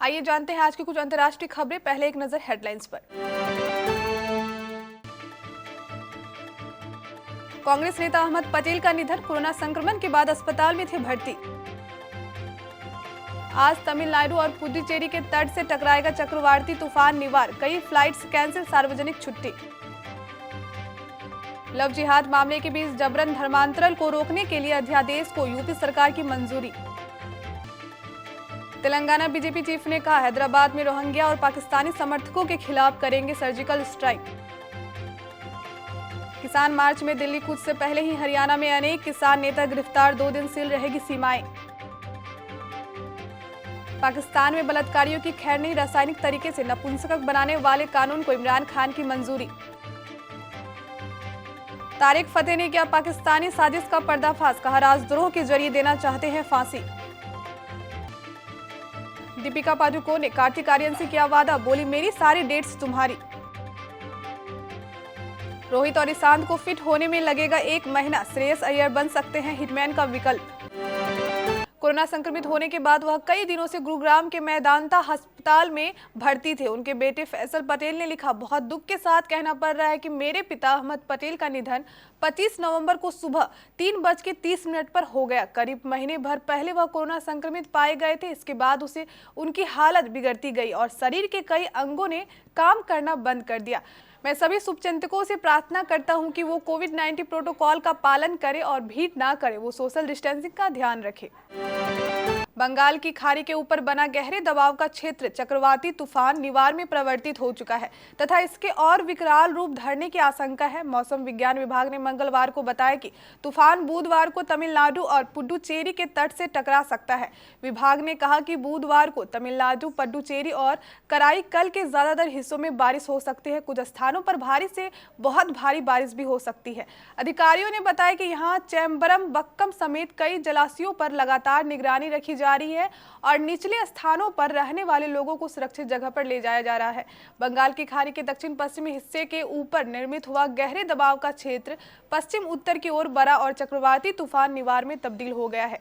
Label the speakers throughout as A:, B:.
A: आइए जानते हैं आज की कुछ अंतर्राष्ट्रीय खबरें। पहले एक नजर हेडलाइंस पर। कांग्रेस नेता अहमद पटेल का निधन, कोरोना संक्रमण के बाद अस्पताल में थे भर्ती। आज तमिलनाडु और पुडुचेरी के तट से टकराएगा चक्रवाती तूफान निवार, कई फ्लाइट्स कैंसिल, सार्वजनिक छुट्टी। लव जिहाद मामले के बीच जबरन धर्मांतरण को रोकने के लिए अध्यादेश को यूपी सरकार की मंजूरी। तेलंगाना बीजेपी चीफ ने कहा, हैदराबाद में रोहिंग्या और पाकिस्तानी समर्थकों के खिलाफ करेंगे सर्जिकल स्ट्राइक। किसान मार्च में दिल्ली कूच से पहले ही हरियाणा में अनेक किसान नेता गिरफ्तार, 2 दिन सील रहेगी सीमाएं। पाकिस्तान में बलात्कारियों की खैर नहीं, रासायनिक तरीके से नपुंसक बनाने वाले कानून को इमरान खान की मंजूरी। तारिक फतेह ने किया पाकिस्तानी साजिश का पर्दाफाश, कहा राजद्रोह के जरिए देना चाहते हैं फांसी। दीपिका पादुकोण ने कार्तिक आर्यन से किया वादा, बोली मेरी सारी डेट्स तुम्हारी। रोहित और ईशांत को फिट होने में लगेगा 1 महीना, श्रेयस अय्यर बन सकते हैं हिटमैन का विकल्प। कोरोना संक्रमित होने के बाद वह कई दिनों से गुरुग्राम के मेदांता अस्पताल में भर्ती थे। उनके बेटे फैसल पटेल ने लिखा, बहुत दुख के साथ कहना पड़ रहा है कि मेरे पिता अहमद पटेल का निधन 25 नवंबर को सुबह 3:30 पर हो गया। करीब महीने भर पहले वह कोरोना संक्रमित पाए गए थे। इसके बाद उनकी हालत बिगड़ती गई और शरीर के कई अंगों ने काम करना बंद कर दिया। मैं सभी शुभचिंतकों से प्रार्थना करता हूं कि वो कोविड-19 प्रोटोकॉल का पालन करें और भीड़ ना करें, वो सोशल डिस्टेंसिंग का ध्यान रखें। बंगाल की खाड़ी के ऊपर बना गहरे दबाव का क्षेत्र चक्रवाती तूफान निवार में परिवर्तित हो चुका है तथा इसके और विकराल रूप धरने की आशंका है। मौसम विज्ञान विभाग ने मंगलवार को बताया कि तूफान बुधवार को तमिलनाडु और पुडुचेरी के तट से टकरा सकता है। विभाग ने कहा कि बुधवार को तमिलनाडु, पुडुचेरी और कराईकल के ज्यादातर हिस्सों में बारिश हो सकती है। कुछ स्थानों पर भारी से बहुत भारी बारिश भी हो सकती है। अधिकारियों ने बताया कि यहाँ चेम्बरम बक्कम समेत कई जलाशयों पर लगातार निगरानी रखी जा रही है और निचले स्थानों पर रहने वाले लोगों को सुरक्षित जगह पर ले जाया जा रहा है। बंगाल की खाड़ी के दक्षिण पश्चिमी हिस्से के ऊपर निर्मित हुआ गहरे दबाव का क्षेत्र पश्चिम उत्तर की ओर बढ़ा और चक्रवाती तूफान निवार में तब्दील हो गया है।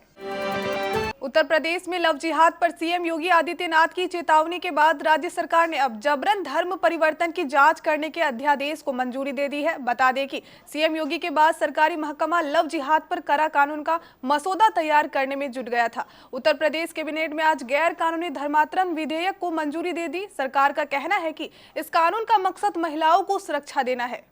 A: उत्तर प्रदेश में लव जिहाद पर सीएम योगी आदित्यनाथ की चेतावनी के बाद राज्य सरकार ने अब जबरन धर्म परिवर्तन की जांच करने के अध्यादेश को मंजूरी दे दी है। बता दें कि सीएम योगी के बाद सरकारी महकमा लव जिहाद पर कड़ा कानून का मसौदा तैयार करने में जुट गया था। उत्तर प्रदेश कैबिनेट में आज गैर कानूनी धर्मांतरण विधेयक को मंजूरी दे दी। सरकार का कहना है कि इस कानून का मकसद महिलाओं को सुरक्षा देना है।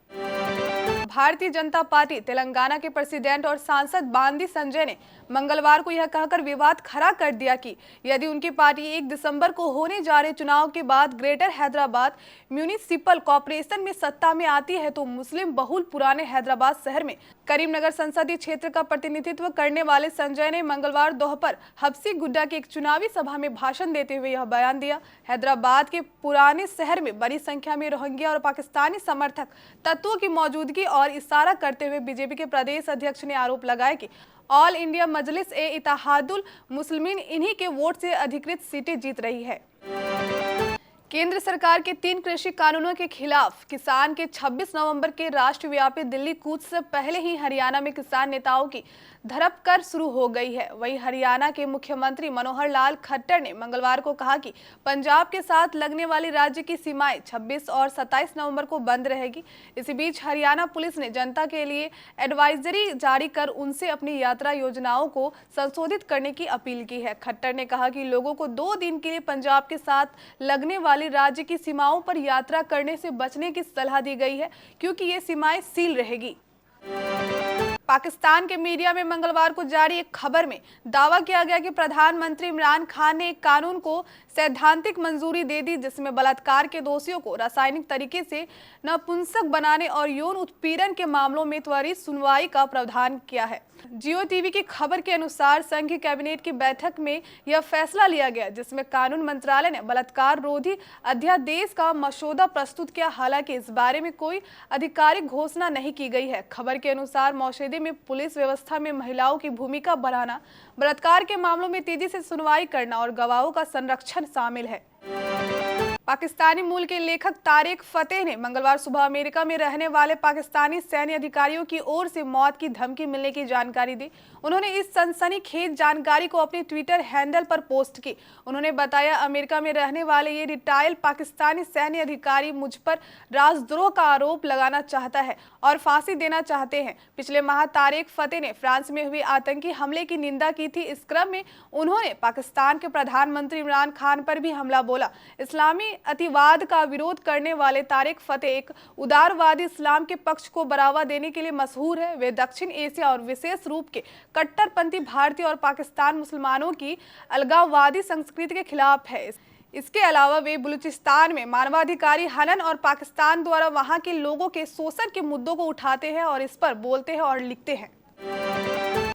A: भारतीय जनता पार्टी तेलंगाना के प्रेसिडेंट और सांसद बांदी संजय ने मंगलवार को यह कहकर विवाद खड़ा कर दिया कि यदि उनकी पार्टी 1 दिसंबर को होने जा रहे चुनाव के बाद ग्रेटर हैदराबाद म्यूनिसिपल कॉर्पोरेशन में सत्ता में आती है तो मुस्लिम बहुल पुराने हैदराबाद शहर में करीमनगर संसदीय क्षेत्र का प्रतिनिधित्व करने वाले संजय ने मंगलवार दोपहर हबसी गुड्डा की एक चुनावी सभा में भाषण देते हुए यह बयान दिया। हैदराबाद के पुराने शहर में बड़ी संख्या में रोहिंग्या और पाकिस्तानी समर्थक तत्वों की मौजूदगी और इशारा करते हुए बीजेपी के प्रदेश अध्यक्ष ने आरोप लगाया कि ऑल इंडिया मजलिस ए इत्तेहादुल मुस्लिमीन इन्हीं के वोट से अधिकृत सीटें जीत रही है। केंद्र सरकार के 3 कृषि कानूनों के खिलाफ किसान के 26 नवंबर के राष्ट्रव्यापी दिल्ली कूच से पहले ही हरियाणा में किसान नेताओं की धरपकड़ शुरू हो गई है। वहीं हरियाणा के मुख्यमंत्री मनोहर लाल खट्टर ने मंगलवार को कहा कि पंजाब के साथ लगने वाली राज्य की सीमाएं 26 और 27 नवंबर को बंद रहेगी। इसी बीच हरियाणा पुलिस ने जनता के लिए एडवाइजरी जारी कर उनसे अपनी यात्रा योजनाओं को संशोधित करने की अपील की है। खट्टर ने कहा कि लोगों को 2 दिन के लिए पंजाब के साथ लगने वाली राज्य की सीमाओं पर यात्रा करने से बचने की सलाह दी गई है क्योंकि ये सीमाएं सील रहेगी। पाकिस्तान के मीडिया में मंगलवार को जारी एक खबर में दावा किया गया कि प्रधानमंत्री इमरान खान ने एक कानून को सैद्धांतिक मंजूरी दे दी जिसमें बलात्कार के दोषियों को रासायनिक तरीके से नपुंसक बनाने और यौन उत्पीड़न के मामलों में त्वरित सुनवाई का प्रावधान किया है। जियो टीवी की खबर के अनुसार संघीय कैबिनेट की बैठक में यह फैसला लिया गया जिसमें कानून मंत्रालय ने बलात्कार रोधी अध्यादेश का मसौदा प्रस्तुत किया। हालांकि इस बारे में कोई आधिकारिक घोषणा नहीं की गई है। खबर के अनुसार मसौदे में पुलिस व्यवस्था में महिलाओं की भूमिका बढ़ाना, बलात्कार के मामलों में तेजी से सुनवाई करना और गवाहों का संरक्षण शामिल है। पाकिस्तानी मूल के लेखक तारिक फतेह ने मंगलवार सुबह अमेरिका में रहने वाले पाकिस्तानी सैन्य अधिकारियों की ओर से मौत की धमकी मिलने की जानकारी दी। उन्होंने इस सनसनीखेज जानकारी को अपने ट्विटर हैंडल पर पोस्ट की। उन्होंने बताया, अमेरिका में रहने वाले ये रिटायर्ड पाकिस्तानी सैन्य अधिकारी मुझ पर राजद्रोह का आरोप लगाना चाहता है और फांसी देना चाहते हैं। पिछले माह तारिक फतेह ने फ्रांस में हुए आतंकी हमले की निंदा की थी। इस क्रम में उन्होंने पाकिस्तान के प्रधानमंत्री इमरान खान पर भी हमला बोला। इस्लामी अतिवाद का विरोध करने वाले तारिक फतेह एक उदारवादी इस्लाम के पक्ष को बढ़ावा देने के लिए मशहूर है। वे दक्षिण एशिया और विशेष रूप के कट्टरपंथी भारतीय और पाकिस्तान मुसलमानों की अलगाववादी संस्कृति के खिलाफ है। इसके अलावा वे बलूचिस्तान में मानवाधिकारी हनन और पाकिस्तान द्वारा वहां के लोगों के शोषण के मुद्दों को उठाते हैं और इस पर बोलते हैं और लिखते हैं।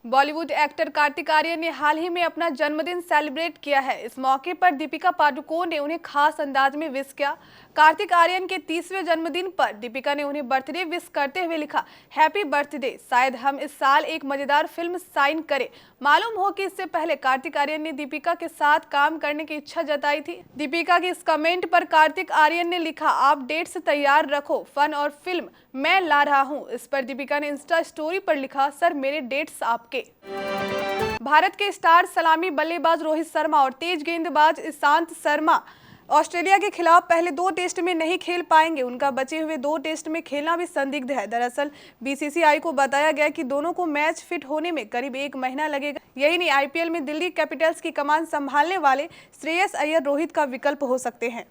A: बॉलीवुड एक्टर कार्तिक आर्यन ने हाल ही में अपना जन्मदिन सेलिब्रेट किया है। इस मौके पर दीपिका पादुकोण ने उन्हें खास अंदाज में विश किया। कार्तिक आर्यन के 30वें जन्मदिन पर दीपिका ने उन्हें बर्थडे विश करते हुए लिखा, हैप्पी बर्थडे, शायद हम इस साल एक मजेदार फिल्म साइन करें। मालूम हो कि इससे पहले कार्तिक आर्यन ने दीपिका के साथ काम करने की इच्छा जताई थी। दीपिका के इस कमेंट पर कार्तिक आर्यन ने लिखा, आप डेट्स तैयार रखो, फन और फिल्म मैं ला रहा हूँ। इस पर दीपिका ने इंस्टा स्टोरी पर लिखा, सर मेरे डेट्स आपके। भारत के स्टार सलामी बल्लेबाज रोहित शर्मा और तेज गेंदबाज ईशांत शर्मा ऑस्ट्रेलिया के खिलाफ पहले 2 टेस्ट में नहीं खेल पाएंगे। उनका बचे हुए 2 टेस्ट में खेलना भी संदिग्ध है। दरअसल बीसीसीआई को बताया गया कि दोनों को मैच फिट होने में करीब 1 महीना लगेगा। यही नहीं, आईपीएल में दिल्ली कैपिटल्स की कमान संभालने वाले श्रेयस अय्यर रोहित का विकल्प हो सकते हैं।